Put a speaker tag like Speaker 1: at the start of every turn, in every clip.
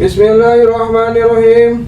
Speaker 1: Bismillahirrahmanirrahim.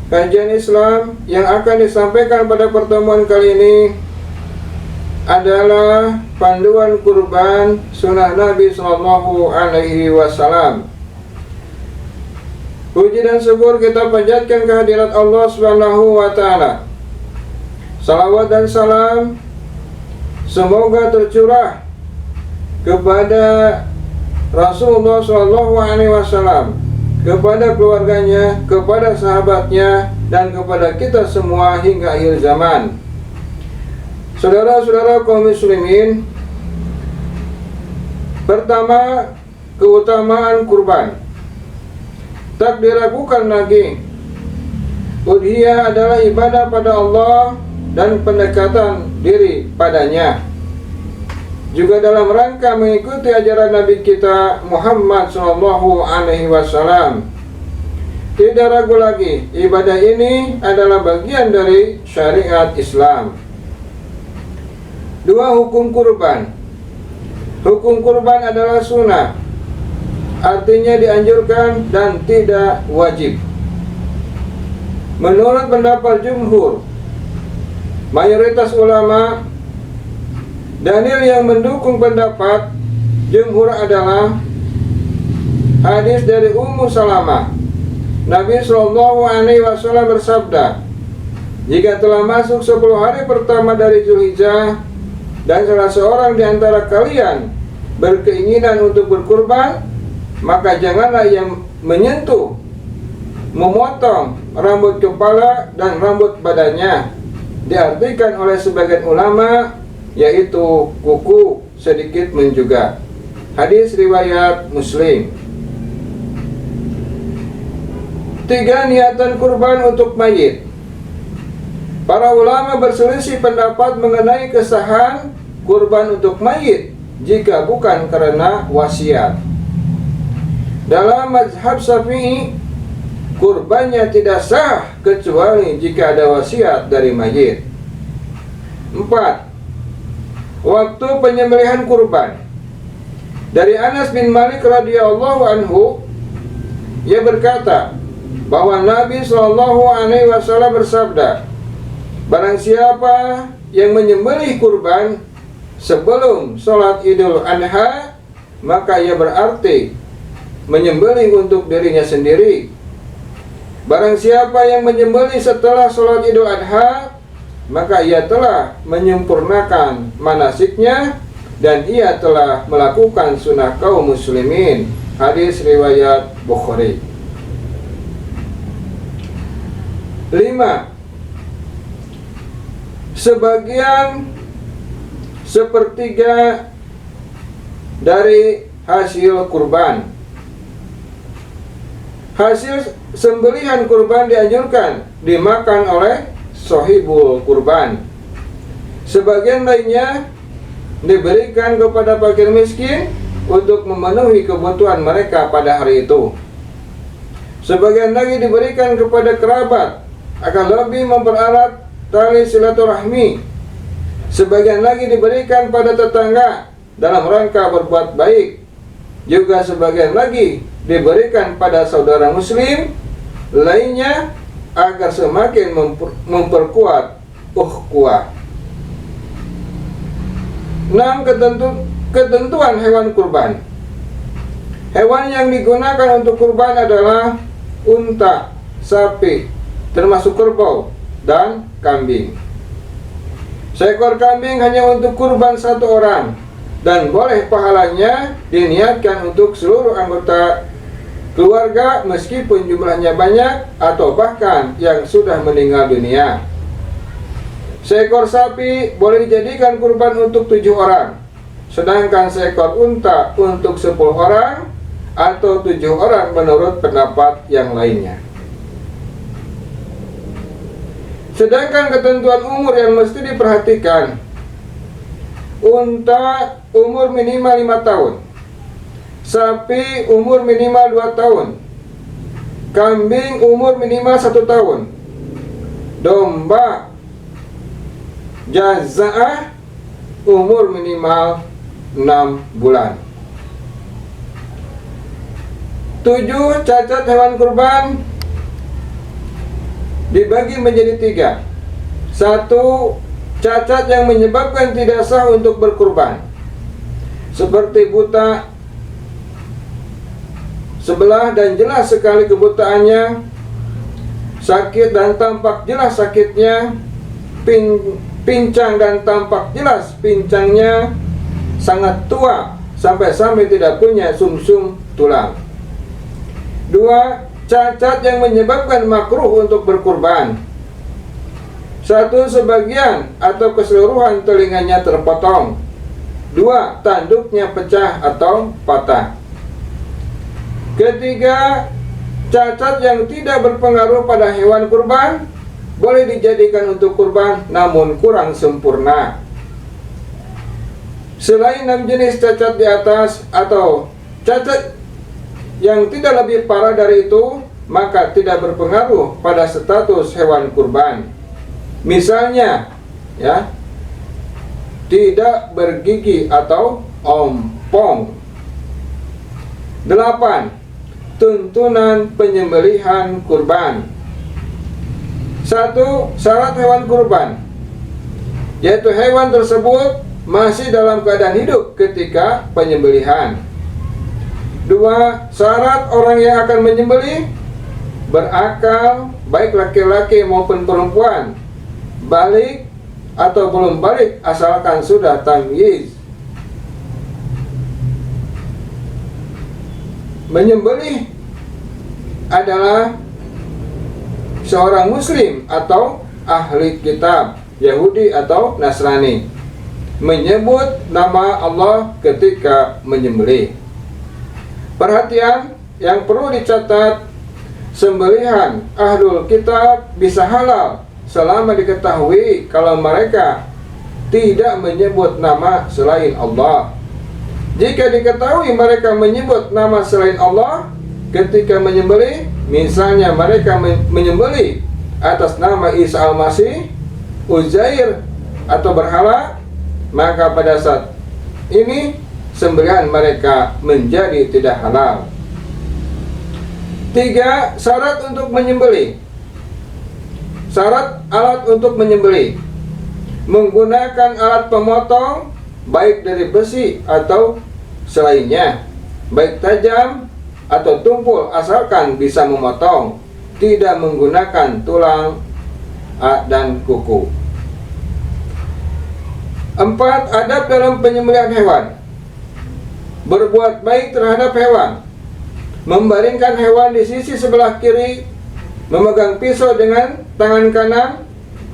Speaker 1: Kajian Islam yang akan disampaikan pada pertemuan kali ini adalah panduan kurban sunnah Nabi Sallallahu Alaihi Wasallam. Puji dan syukur kita panjatkan kehadirat Allah Subhanahu Wa Taala. Salawat dan salam semoga tercurah kepada Rasulullah Sallallahu Alaihi Wasallam, kepada keluarganya, kepada sahabatnya, dan kepada kita semua hingga akhir zaman. Saudara-saudara kaum muslimin, pertama, keutamaan kurban tak diragukan lagi. Udhiyah adalah ibadah pada Allah dan pendekatan diri padanya, juga dalam rangka mengikuti ajaran Nabi kita Muhammad Sallallahu Alaihi Wasallam. Tidak ragu lagi, ibadah ini adalah bagian dari syariat Islam. Dua, hukum kurban. Hukum kurban adalah sunnah, artinya dianjurkan dan tidak wajib. Menurut pendapat jumhur, mayoritas ulama, dalil yang mendukung pendapat jumhur adalah hadis dari Ummu Salamah. Nabi Sallallahu Alaihi Wasallam bersabda, jika telah masuk 10 hari pertama dari Zulhijjah dan salah seorang di antara kalian berkeinginan untuk berkurban, maka janganlah yang menyentuh, memotong rambut kepala dan rambut badannya. Diartikan oleh sebagian ulama yaitu kuku sedikit menjuga. Hadis riwayat Muslim. 3, niatan kurban untuk mayit. Para ulama berselisih pendapat mengenai kesahan kurban untuk mayit jika bukan karena wasiat. Dalam mazhab Syafi'i, kurbannya tidak sah kecuali jika ada wasiat dari mayit. 4, waktu penyembelihan kurban. Dari Anas bin Malik radhiyallahu anhu, ia berkata bahwa Nabi Sallallahu Alaihi Wasallam bersabda, barang siapa yang menyembelih kurban sebelum sholat Idul Adha, maka ia berarti menyembelih untuk dirinya sendiri. Barang siapa yang menyembelih setelah sholat Idul Adha, maka ia telah menyempurnakan manasiknya dan ia telah melakukan sunnah kaum muslimin. Hadis riwayat Bukhari. 5, sebagian sepertiga dari hasil kurban. Hasil sembelihan kurban dianjurkan dimakan oleh sohibul kurban. Sebagian lainnya diberikan kepada fakir miskin untuk memenuhi kebutuhan mereka pada hari itu. Sebagian lagi diberikan kepada kerabat akan lebih mempererat tali silaturahmi. Sebagian lagi diberikan pada tetangga dalam rangka berbuat baik. Juga sebagian lagi diberikan pada saudara muslim lainnya agar semakin memperkuat ukhuwah. 6, ketentuan hewan kurban. Hewan yang digunakan untuk kurban adalah unta, sapi, termasuk kerbau, dan kambing. Seekor kambing hanya untuk kurban 1 orang dan boleh pahalanya diniatkan untuk seluruh anggota keluarga meskipun jumlahnya banyak atau bahkan yang sudah meninggal dunia. Seekor sapi boleh dijadikan kurban untuk 7 orang, sedangkan seekor unta untuk 10 orang atau 7 orang menurut pendapat yang lainnya. Sedangkan ketentuan umur yang mesti diperhatikan, unta umur minimal 5 tahun, sapi umur minimal 2 tahun, kambing umur minimal 1 tahun, domba jaza'ah umur minimal 6 bulan. 7. Cacat hewan kurban dibagi menjadi 3. 1. Cacat yang menyebabkan tidak sah untuk berkurban, seperti buta sebelah dan jelas sekali kebutaannya, sakit dan tampak jelas sakitnya, pincang dan tampak jelas pincangnya, sangat tua sampai tidak punya sumsum tulang. 2. Cacat yang menyebabkan makruh untuk berkurban. 1. Sebagian atau keseluruhan telinganya terpotong. 2. Tanduknya pecah atau patah. Ketiga, cacat yang tidak berpengaruh pada hewan kurban boleh dijadikan untuk kurban namun kurang sempurna. Selain 6 jenis cacat di atas atau cacat yang tidak lebih parah dari itu, maka tidak berpengaruh pada status hewan kurban. Misalnya, ya, tidak bergigi atau ompong. 8. Tuntunan penyembelihan kurban. 1. Syarat hewan kurban, yaitu hewan tersebut masih dalam keadaan hidup ketika penyembelihan. 2. Syarat orang yang akan menyembelih berakal, baik laki-laki maupun perempuan, balik atau belum balik asalkan sudah tamyiz. Menyembelih adalah seorang muslim atau ahli kitab, Yahudi atau Nasrani, menyebut nama Allah ketika menyembelih. Perhatian yang perlu dicatat, sembelihan ahlul kitab bisa halal selama diketahui kalau mereka tidak menyebut nama selain Allah. Jika diketahui mereka menyebut nama selain Allah ketika menyembelih, misalnya mereka menyembelih atas nama Isa Al-Masih, Uzair atau berhala, maka pada saat ini sembelihan mereka menjadi tidak halal. 3. Syarat untuk menyembelih. Syarat alat untuk menyembelih: menggunakan alat pemotong baik dari besi atau selainnya, baik tajam atau tumpul asalkan bisa memotong, tidak menggunakan tulang dan kuku. 4. Adab dalam penyembelihan hewan: berbuat baik terhadap hewan, membaringkan hewan di sisi sebelah kiri, memegang pisau dengan tangan kanan,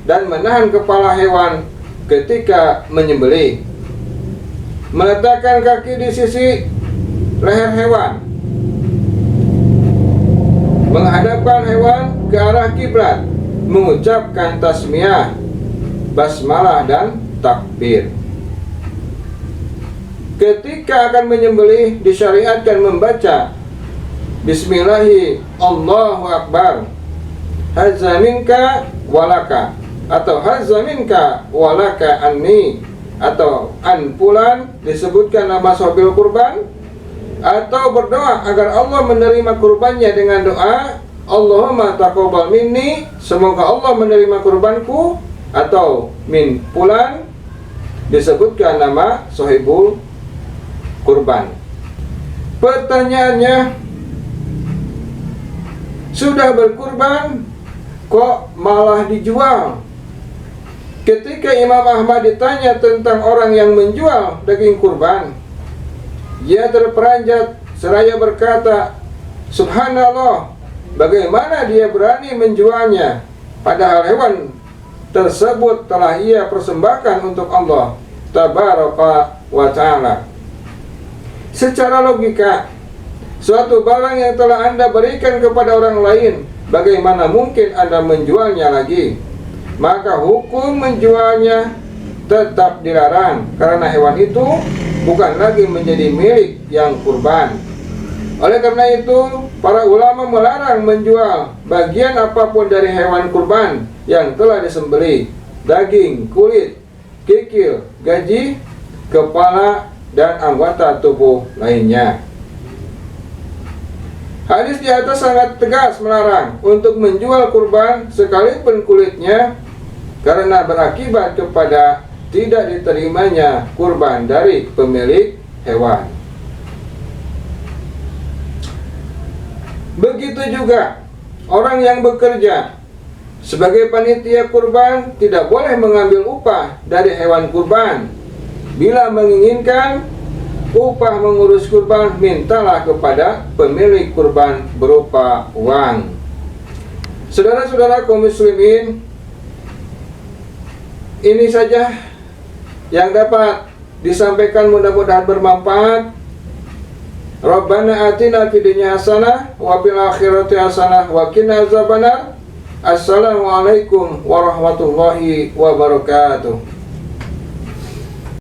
Speaker 1: dan menahan kepala hewan ketika menyembelih. Meletakkan kaki di sisi leher hewan, menghadapkan hewan ke arah kiblat, mengucapkan tasmiyah, basmalah dan takbir. Ketika akan menyembelih disyariatkan membaca Bismillahi Allahu Akbar, hazza minka walaka, atau hazza minka walaka anni, atau an fulan, disebutkan nama sahabil kurban, atau berdoa agar Allah menerima kurbannya dengan doa Allahumma taqabbal minni, semoga Allah menerima kurbanku, atau min fulan, disebutkan nama sahibul kurban. Pertanyaannya, sudah berkurban kok malah dijual? Ketika Imam Ahmad ditanya tentang orang yang menjual daging kurban, ia terperanjat seraya berkata, subhanallah, bagaimana dia berani menjualnya, padahal hewan tersebut telah ia persembahkan untuk Allah tabaraka wa ta'ala. Secara logika, suatu barang yang telah Anda berikan kepada orang lain, bagaimana mungkin Anda menjualnya lagi? Maka hukum menjualnya tetap dilarang, karena hewan itu bukan lagi menjadi milik yang kurban. Oleh karena itu, para ulama melarang menjual bagian apapun dari hewan kurban yang telah disembelih: daging, kulit, kikil, gaji, kepala, dan anggota tubuh lainnya. Hadis di atas sangat tegas melarang untuk menjual kurban sekalipun kulitnya, karena berakibat kepada tidak diterimanya kurban dari pemilik hewan. Begitu juga orang yang bekerja sebagai panitia kurban tidak boleh mengambil upah dari hewan kurban. Bila menginginkan upah mengurus kurban, mintalah kepada pemilik kurban berupa uang. Saudara-saudara kaum muslimin, ini saja yang dapat disampaikan, mudah-mudahan bermanfaat. Rabbana atina fid dunya hasanah wa fil akhirati hasanah wa qina azabannar. Assalamualaikum warahmatullahi wabarakatuh.